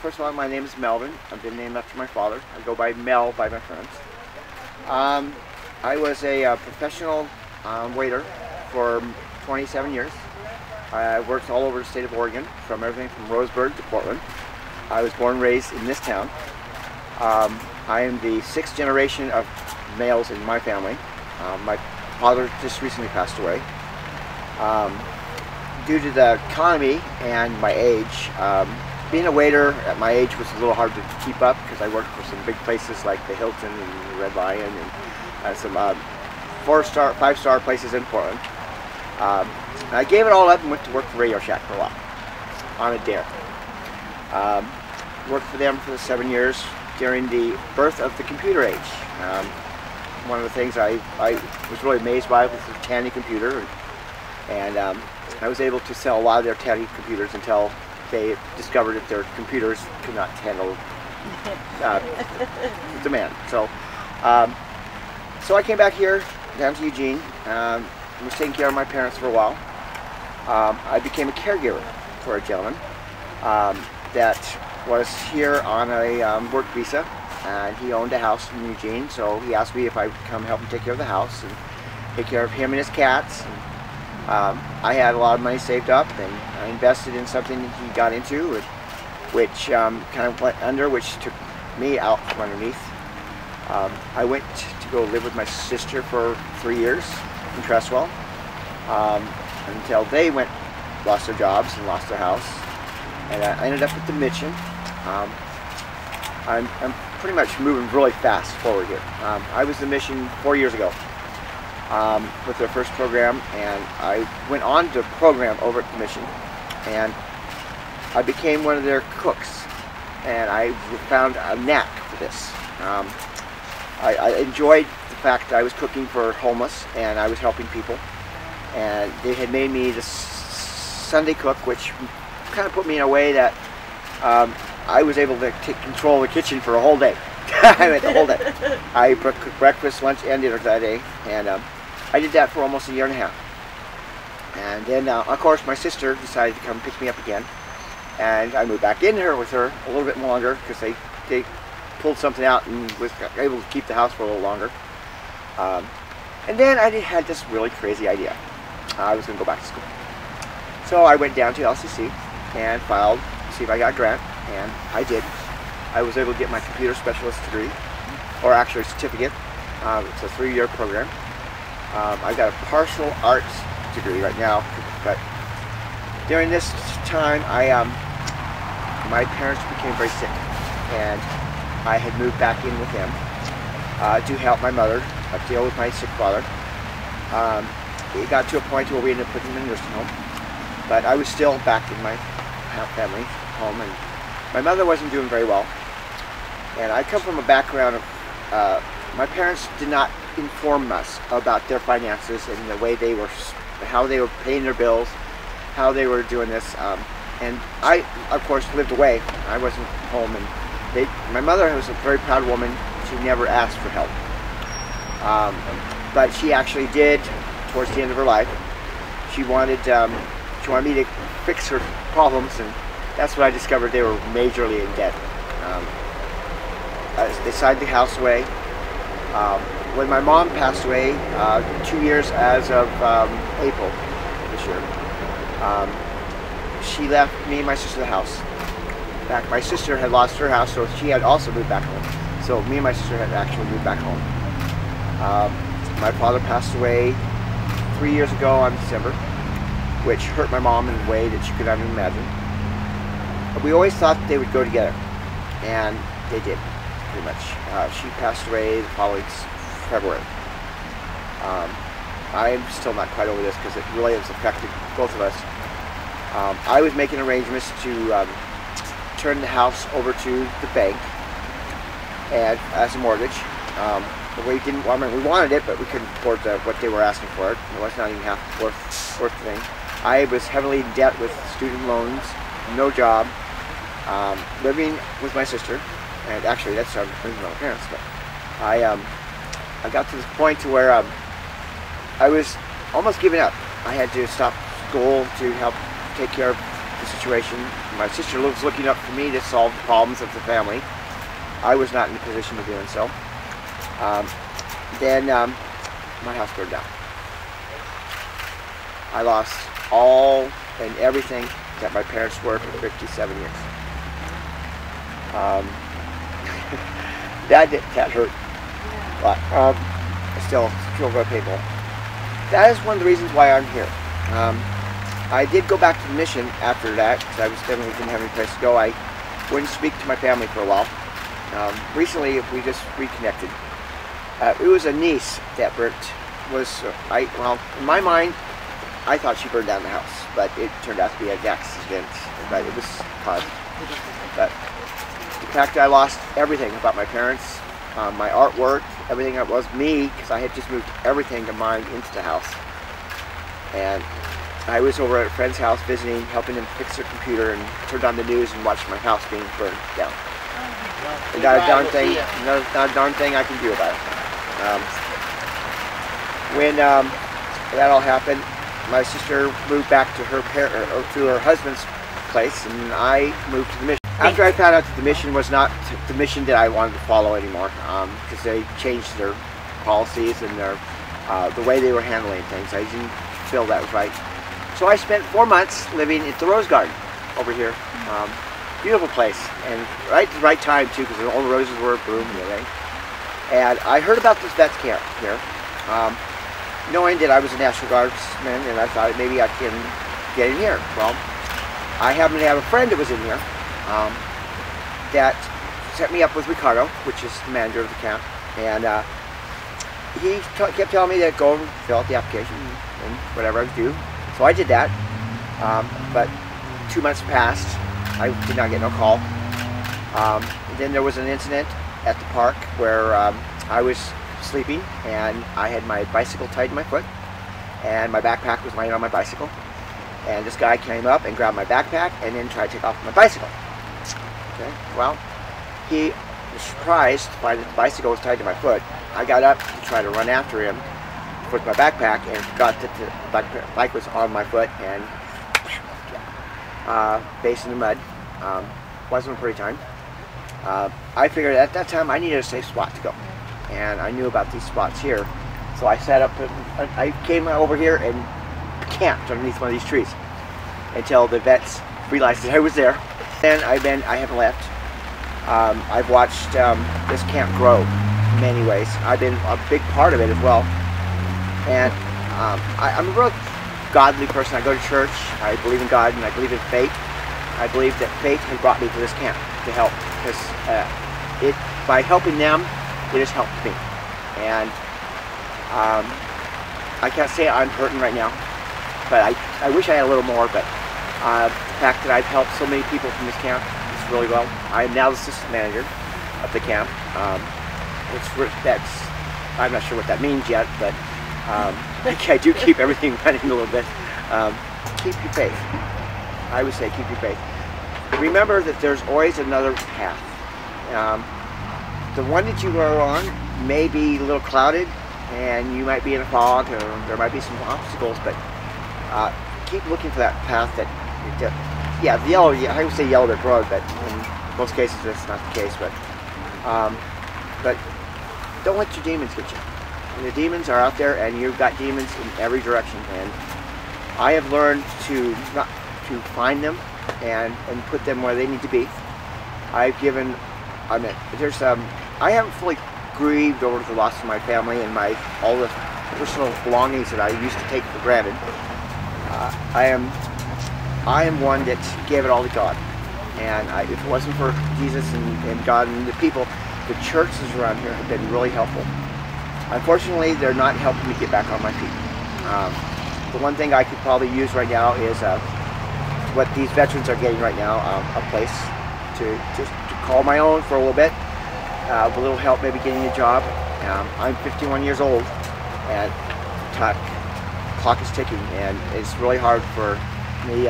first of all, my name is Melvin. I've been named after my father. I go by Mel by my friends. I was a professional waiter for 27 years. I worked all over the state of Oregon, from everything from Roseburg to Portland. I was born and raised in this town. I am the 6th generation of males in my family. My father just recently passed away. Due to the economy and my age, being a waiter at my age was a little hard to keep up because I worked for some big places like the Hilton and the Red Lion and some 4-star, 5-star places in Portland. I gave it all up and went to work for Radio Shack for a while, on a dare. Worked for them for 7 years during the birth of the computer age. One of the things I was really amazed by was the Tandy computer, and I was able to sell a lot of their Tandy computers until they discovered that their computers could not handle demand. So I came back here down to Eugene. Was taking care of my parents for a while. I became a caregiver for a gentleman that was here on a work visa, and he owned a house in Eugene, so he asked me if I would come help him take care of the house and take care of him and his cats. And, I had a lot of money saved up, and I invested in something that he got into, which kind of went under, which took me out from underneath. I went to go live with my sister for 3 years in Cresswell, until they lost their jobs and lost their house, and I ended up at the Mission. I'm pretty much moving really fast forward here. I was the Mission 4 years ago with their first program, and I went on to program over at the Mission, and I became one of their cooks, and I found a knack for this. I enjoyed the fact that I was cooking for homeless and I was helping people, and they had made me the Sunday cook, which kind of put me in a way that I was able to take control of the kitchen for a whole day. I meant the whole day. I cooked breakfast, lunch, and dinner that day, and I did that for almost a year and a half. And then, of course, my sister decided to come pick me up again, and I moved back in here with her a little bit longer because they pulled something out and was able to keep the house for a little longer. And then I had this really crazy idea. I was going to go back to school. So I went down to LCC and filed to see if I got a grant, and I did. I was able to get my computer specialist degree, or actually a certificate. It's a 3-year program. I got a partial arts degree right now, but during this time, my parents became very sick, and I had moved back in with them to help my mother deal with my sick father. It got to a point where we ended up putting him in a nursing home, but I was still back in my family home, and my mother wasn't doing very well. And I come from a background of, my parents did not inform us about their finances and the way they were, how they were paying their bills, how they were doing this. And I, of course, lived away. I wasn't home, and my mother was a very proud woman. She never asked for help. But she actually did towards the end of her life. She wanted me to fix her problems, and that's when I discovered they were majorly in debt. They signed the house away. When my mom passed away, 2 years as of April this year, she left me and my sister the house. In fact, my sister had lost her house, so she had also moved back home. So me and my sister had actually moved back home. My father passed away 3 years ago on December, which hurt my mom in a way that she could not even imagine. But we always thought they would go together, and they did, pretty much. She passed away the following February. I'm still not quite over this because it really has affected both of us. I was making arrangements to turn the house over to the bank and as a mortgage. We didn't. I mean, we wanted it, but we couldn't afford what they were asking for it. It was not even half worth the thing. I was heavily in debt with student loans, no job, living with my sister, and actually that's living with my parents. But I got to the point to where I was almost giving up. I had to stop school to help take care of the situation. My sister was looking up for me to solve the problems of the family. I was not in a position of doing so. Then my house burned down. I lost all and everything that my parents were for 57 years. That hurt, but I still feel very painful. That is one of the reasons why I'm here. I did go back to the mission after that because I was definitely didn't have any place to go. I wouldn't speak to my family for a while. Recently, we just reconnected. It was a niece that burnt. Well, in my mind, I thought she burned down the house, but it turned out to be an accident. But it was caused. But the fact that I lost everything about my parents, my artwork, everything that was me, because I had just moved everything of mine into the house. And I was over at a friend's house visiting, helping them fix their computer, and turned on the news and watched my house being burned down. And not a darn thing, not a darn thing I can do about it. When that all happened, my sister moved back to her husband's place, and I moved to the mission. After I found out that the mission was not the mission that I wanted to follow anymore, because they changed their policies and the way they were handling things, I didn't feel that was right. So I spent 4 months living at the Rose Garden over here. Beautiful place, and right at the right time too, because all the roses were blooming and everything. And I heard about this vets camp here, knowing that I was a National Guardsman, and I thought maybe I can get in here. Well, I happened to have a friend that was in here that set me up with Ricardo, which is the manager of the camp, and he kept telling me that go and fill out the application and whatever I was due. So I did that, but 2 months passed. I did not get no call. Then there was an incident at the park where I was sleeping and I had my bicycle tied to my foot and my backpack was laying on my bicycle, and this guy came up and grabbed my backpack and then tried to take off my bicycle. Okay, well, he was surprised to find that the bicycle was tied to my foot. I got up to try to run after him with my backpack and forgot that the bike was on my foot and face in the mud. Wasn't a pretty time. I figured at that time I needed a safe spot to go, and I knew about these spots here, so I sat up. I came over here and camped underneath one of these trees until the vets realized that I was there. And I haven't left. I've watched this camp grow in many ways. I've been a big part of it as well, and I'm a real godly person. I go to church. I believe in God, and I believe in fate. I believe that fate has brought me to this camp to help, because by helping them, it has helped me. And I can't say I'm hurting right now, but I wish I had a little more. But the fact that I've helped so many people from this camp is really well. I am now the assistant manager of the camp. I'm not sure what that means yet, but I do keep everything running a little bit. Keep your faith. I would say keep your faith. Remember that there's always another path. The one that you are on may be a little clouded, and you might be in a fog, or there might be some obstacles, but keep looking for that path yeah, the yellow, I would say yellow brick road, but in most cases that's not the case. But don't let your demons get you. And the demons are out there, and you've got demons in every direction. And I have learned to find them and put them where they need to be. I haven't fully grieved over the loss of my family and all the personal belongings that I used to take for granted. I am one that gave it all to God, and if it wasn't for Jesus and God and the people, the churches around here have been really helpful. Unfortunately, they're not helping me get back on my feet. The one thing I could probably use right now is what these veterans are getting right now, a place to call my own for a little bit, a little help maybe getting a job. I'm 51 years old, and the clock is ticking, and it's really hard for me.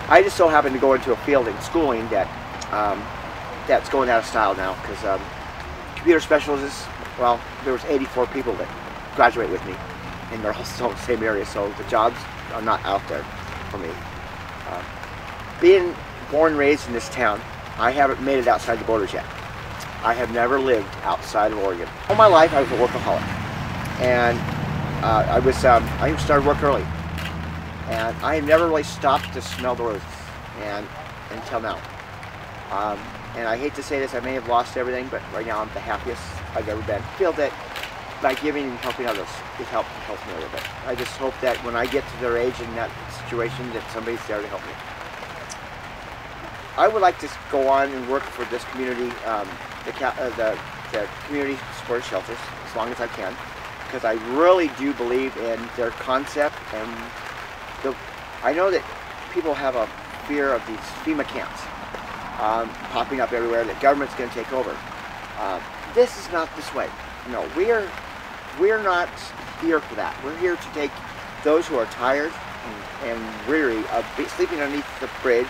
I just so happen to go into a field in schooling that's going out of style now, because computer specialists, well, there was 84 people that graduate with me, and they're all still in the same area, so the jobs are not out there for me. being born and raised in this town, I haven't made it outside the borders yet. I have never lived outside of Oregon. All my life I was a workaholic, and I started work early, and I have never really stopped to smell the roses, and until now. And I hate to say this, I may have lost everything, but right now I'm the happiest I've ever been. I feel that by giving and helping others, it helps me a little bit. I just hope that when I get to their age in that situation, that somebody's there to help me. I would like to go on and work for this community, the community supported shelters, as long as I can, because I really do believe in their concept, and I know that people have a fear of these FEMA camps popping up everywhere, that government's going to take over. This is not this way. No, we're not here for that. We're here to take those who are tired and weary of sleeping underneath the bridge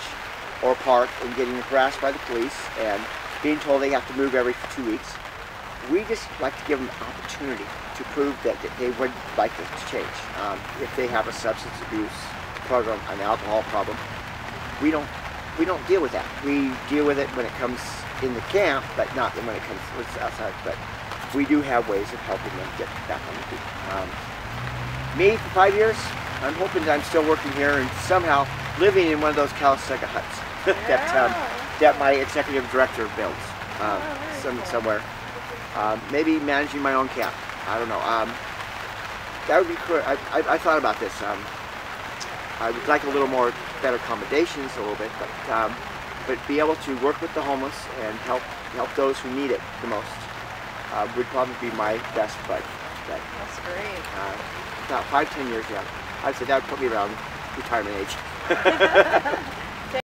or park and getting harassed by the police and being told they have to move every 2 weeks. We just like to give them the opportunity to prove that they would like to change. If they have a substance abuse problem, an alcohol problem, we don't deal with that. We deal with it when it comes in the camp, but not when it comes outside. But we do have ways of helping them get back on the feet. Me, for 5 years, I'm hoping that I'm still working here and somehow living in one of those Calistoga huts that my executive director builds somewhere. Maybe managing my own camp. I don't know. That would be cool. I thought about this. I would like a little more better accommodations, a little bit, but be able to work with the homeless and help those who need it the most would probably be my best bet. That's great. About 5-10 years, yeah. I'd say that would put me around retirement age.